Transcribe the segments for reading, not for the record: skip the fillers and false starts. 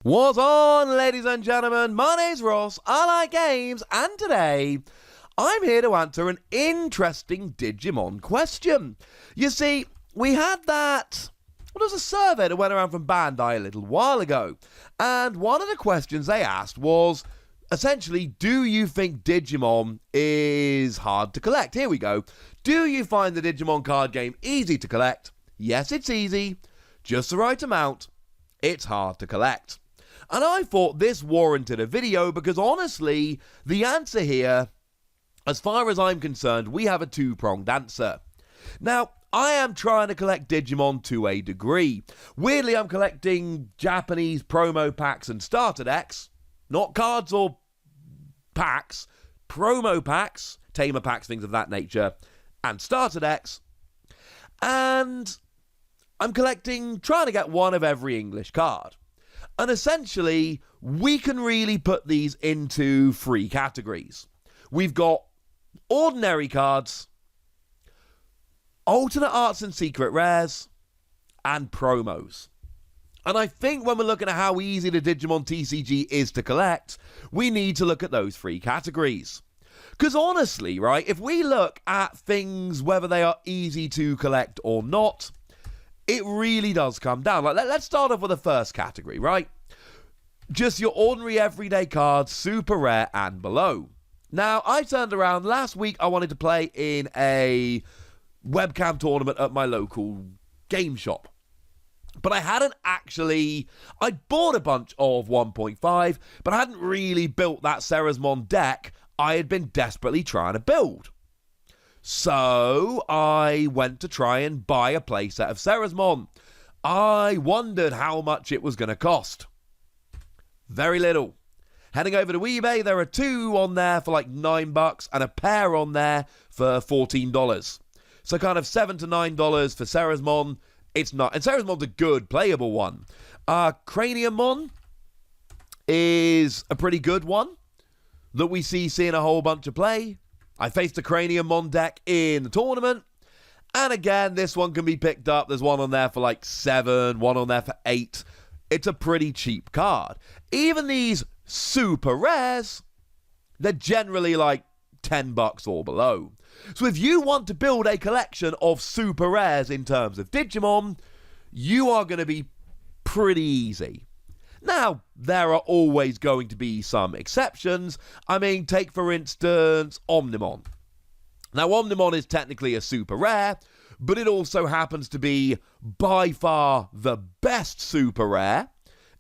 What's on, ladies and gentlemen? My name's Ross, I like games, and today I'm here to answer an interesting Digimon question. You see, we had that, well, there was a survey that went around from Bandai a little while ago, and one of the questions they asked was, essentially, do you think Digimon is hard to collect? Here we go. Do you find the Digimon card game easy to collect? Yes, it's easy. Just the right amount. It's hard to collect. And I thought this warranted a video because honestly, the answer here, as far as I'm concerned, we have a two-pronged answer. Now, I am trying to collect Digimon to a degree. Weirdly, I'm collecting Japanese promo packs and starter decks. Not cards or packs. Promo packs, tamer packs, things of that nature, and starter decks. And I'm trying to get one of every English card. And essentially, we can really put these into three categories. We've got ordinary cards, alternate arts and secret rares, and promos. And I think when we're looking at how easy the Digimon TCG is to collect, we need to look at those three categories. Because honestly, right, if we look at things, whether they are easy to collect or not, it really does come down. Like, let's start off with the first category, right? Just your ordinary everyday cards, super rare and below. Now, I turned around last week. I wanted to play in a webcam tournament at my local game shop. But I hadn't actually... I bought a bunch of 1.5, but I hadn't really built that Ceresmon deck I had been desperately trying to build. So I went to try and buy a playset of Ceresmon. I wondered how much it was going to cost. Very little. Heading over to eBay, there are two on there for like $9 and a pair on there for $14. So kind of $7 to $9 for Ceresmon. It's not. And Ceresmon's a good playable one. Craniumon is a pretty good one that we seeing a whole bunch of play. I faced a Craniumon deck in the tournament. And again, this one can be picked up. There's one on there for like $7, one on there for $8. It's a pretty cheap card. Even these super rares, they're generally like $10 or below. So if you want to build a collection of super rares in terms of Digimon, you are going to be pretty easy. Now, there are always going to be some exceptions. I mean, take for instance Omnimon. Now, Omnimon is technically a super rare, but it also happens to be by far the best super rare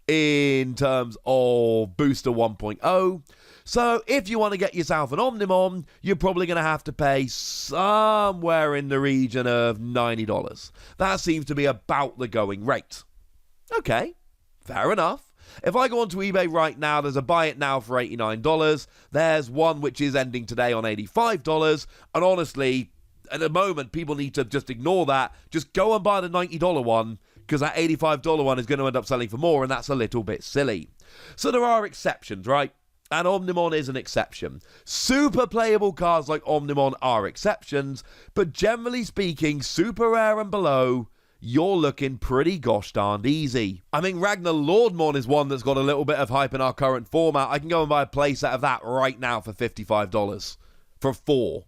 in terms of Booster 1.0. So if you want to get yourself an Omnimon, you're probably going to have to pay somewhere in the region of $90. That seems to be about the going rate. Okay, fair enough. If I go onto eBay right now, there's a buy it now for $89. There's one which is ending today on $85. And honestly, at the moment, people need to just ignore that. Just go and buy the $90 one, because that $85 one is going to end up selling for more, and that's a little bit silly. So there are exceptions, right? And Omnimon is an exception. Super playable cards like Omnimon are exceptions, but generally speaking, super rare and below, you're looking pretty gosh darned easy. I mean, Ragnar Lordmon is one that's got a little bit of hype in our current format. I can go and buy a playset of that right now for $55 for 4.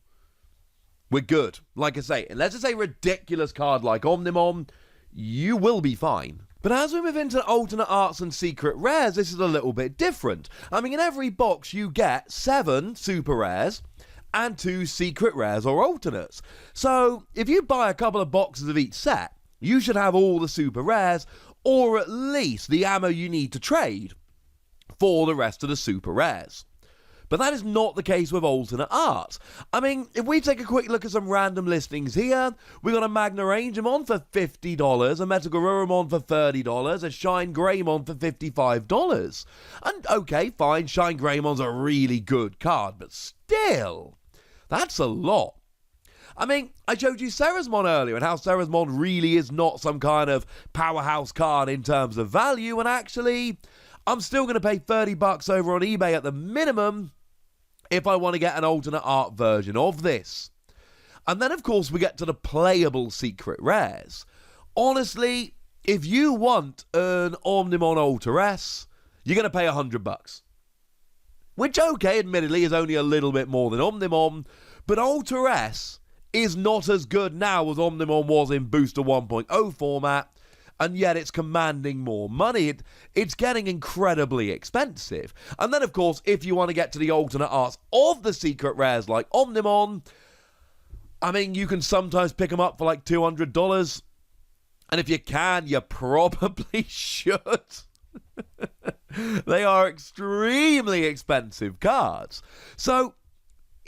We're good. Like I say, unless it's a ridiculous card like Omnimon, you will be fine. But as we move into alternate arts and secret rares, this is a little bit different. I mean, in every box you get 7 super rares and 2 secret rares or alternates. So if you buy a couple of boxes of each set, you should have all the super rares, or at least the ammo you need to trade for the rest of the super rares. But that is not the case with alternate arts. I mean, if we take a quick look at some random listings here, we got a Magna Rangermon for $50, a Metagarurumon for $30, a Shine Greymon for $55. And okay, fine, Shine Greymon's a really good card, but still, that's a lot. I mean, I showed you Ceresmon earlier and how Ceresmon really is not some kind of powerhouse card in terms of value, and actually, I'm still going to pay $30 over on eBay at the minimum if I want to get an alternate art version of this. And then, of course, we get to the playable secret rares. Honestly, if you want an Omnimon Alter S, you're going to pay $100. Which, okay, admittedly, is only a little bit more than Omnimon, but Alter S is not as good now as Omnimon was in Booster 1.0 format, and yet it's commanding more money. It's getting incredibly expensive. And then, of course, if you want to get to the alternate arts of the secret rares like Omnimon, I mean, you can sometimes pick them up for like $200. And if you can, you probably should. They are extremely expensive cards. So,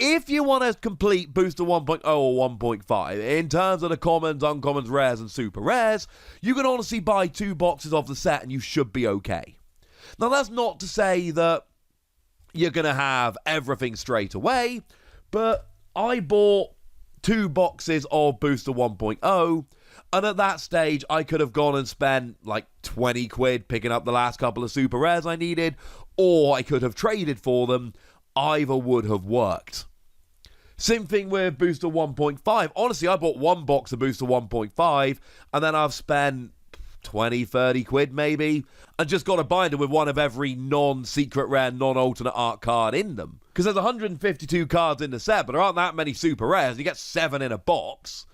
if you want to complete Booster 1.0 or 1.5, in terms of the commons, uncommons, rares, and super rares, you can honestly buy 2 boxes of the set and you should be okay. Now, that's not to say that you're going to have everything straight away, but I bought 2 boxes of Booster 1.0, and at that stage, I could have gone and spent like 20 quid picking up the last couple of super rares I needed, or I could have traded for them. Either would have worked. Same thing with Booster 1.5. Honestly, I bought 1 box of Booster 1.5, and then I've spent 20, 30 quid maybe, and just got a binder with one of every non-secret rare, non-alternate art card in them. Because there's 152 cards in the set, but there aren't that many super rares. You get 7 in a box.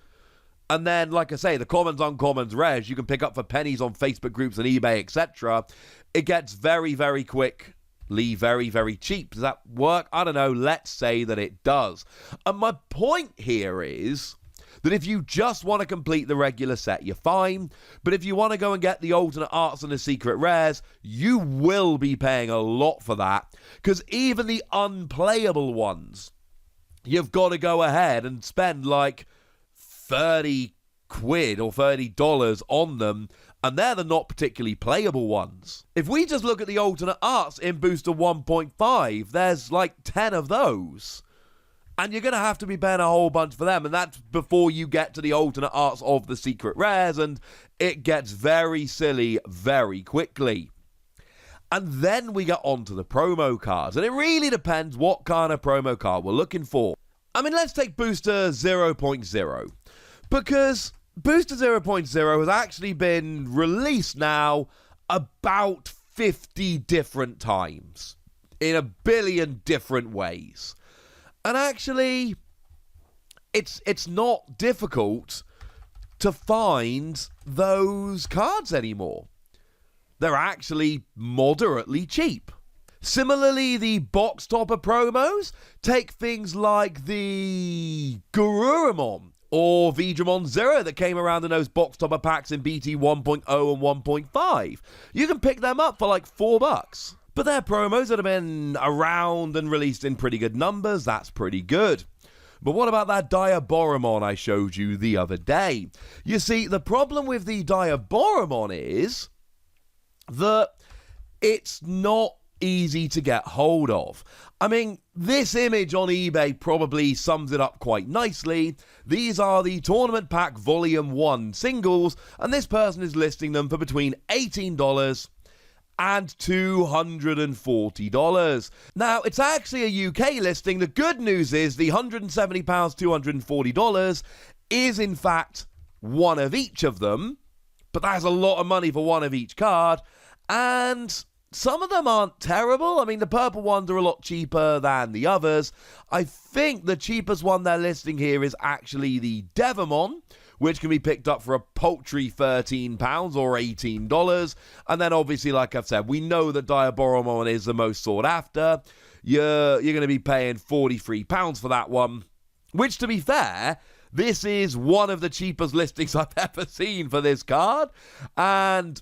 And then, like I say, the commons, uncommons, rares, you can pick up for pennies on Facebook groups and eBay, etc. It gets very, very quickly very, very cheap. Does that work? I don't know. Let's say that it does. And my point here is that if you just want to complete the regular set, you're fine. But if you want to go and get the alternate arts and the secret rares, you will be paying a lot for that. Because even the unplayable ones, you've got to go ahead and spend like 30 quid or $30 on them, and they're the not particularly playable ones. If we just look at the alternate arts in Booster 1.5, there's like 10 of those. And you're going to have to be paying a whole bunch for them, and that's before you get to the alternate arts of the secret rares, and it gets very silly very quickly. And then we get on to the promo cards, and it really depends what kind of promo card we're looking for. I mean, let's take Booster 0.0, because Booster 0.0 has actually been released now about 50 different times in a billion different ways. And actually, it's not difficult to find those cards anymore. They're actually moderately cheap. Similarly, the box topper promos take things like the Garurumon or Digimon Zero that came around in those box topper packs in BT 1.0 and 1.5. You can pick them up for like $4. But they're promos that have been around and released in pretty good numbers. That's pretty good. But what about that Diaboromon I showed you the other day? You see, the problem with the Diaboromon is that it's not easy to get hold of. I mean, this image on eBay probably sums it up quite nicely. These are the Tournament Pack Volume 1 singles, and this person is listing them for between $18 and $240. Now, it's actually a UK listing. The good news is the £170, $240 is in fact one of each of them, but that's a lot of money for one of each card, and some of them aren't terrible. I mean, the purple ones are a lot cheaper than the others. I think the cheapest one they're listing here is actually the Devamon, which can be picked up for a paltry £13 or $18. And then obviously, like I've said, we know that Diaboromon is the most sought after. You're going to be paying £43 for that one, which, to be fair, this is one of the cheapest listings I've ever seen for this card. And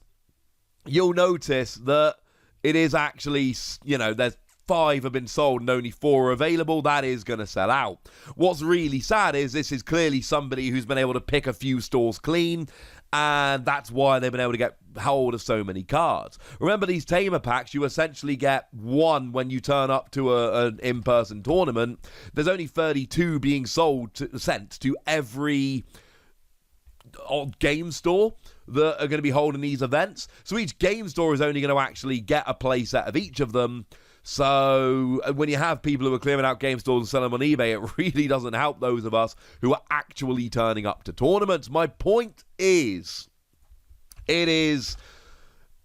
you'll notice that it is actually, you know, there's 5 have been sold and only 4 are available. That is going to sell out. What's really sad is this is clearly somebody who's been able to pick a few stores clean, and that's why they've been able to get hold of so many cards. Remember, these Tamer packs, you essentially get 1 when you turn up to an in-person tournament. There's only 32 being sent to every game store that are going to be holding these events. So each game store is only going to actually get a play set of each of them. So when you have people who are clearing out game stores and selling them on eBay, it really doesn't help those of us who are actually turning up to tournaments. My point is, it is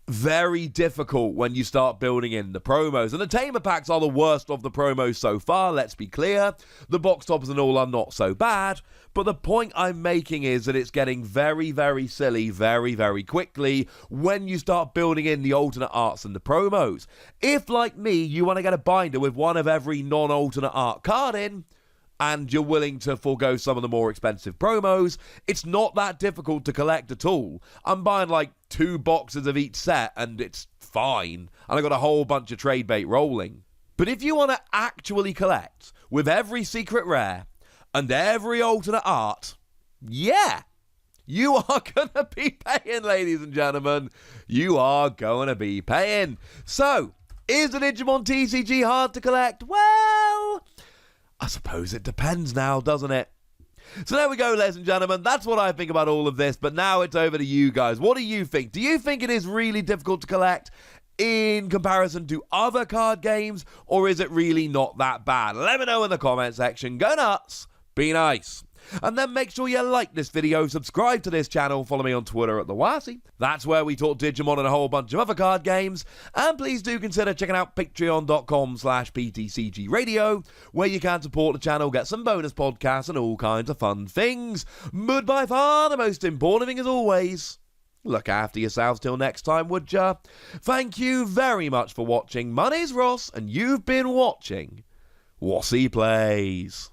very difficult when you start building in the promos. And the Tamer packs are the worst of the promos so far, let's be clear. The box tops and all are not so bad. But the point I'm making is that it's getting very, very silly very, very quickly when you start building in the alternate arts and the promos. If, like me, you want to get a binder with one of every non-alternate art card in, and you're willing to forego some of the more expensive promos, it's not that difficult to collect at all. I'm buying like 2 boxes of each set and it's fine. And I got a whole bunch of trade bait rolling. But if you want to actually collect with every secret rare and every alternate art, yeah, you are going to be paying, ladies and gentlemen. You are going to be paying. So, is the Digimon TCG hard to collect? Well, I suppose it depends now, doesn't it? So there we go, ladies and gentlemen. That's what I think about all of this. But now it's over to you guys. What do you think? Do you think it is really difficult to collect in comparison to other card games? Or is it really not that bad? Let me know in the comment section. Go nuts. Be nice. And then make sure you like this video, subscribe to this channel, follow me on Twitter at TheWasi. That's where we talk Digimon and a whole bunch of other card games. And please do consider checking out patreon.com/PTCGradio, where you can support the channel, get some bonus podcasts and all kinds of fun things. But by far the most important thing as always, look after yourselves till next time, would ya? Thank you very much for watching. My name's Ross, and you've been watching Wasi Plays.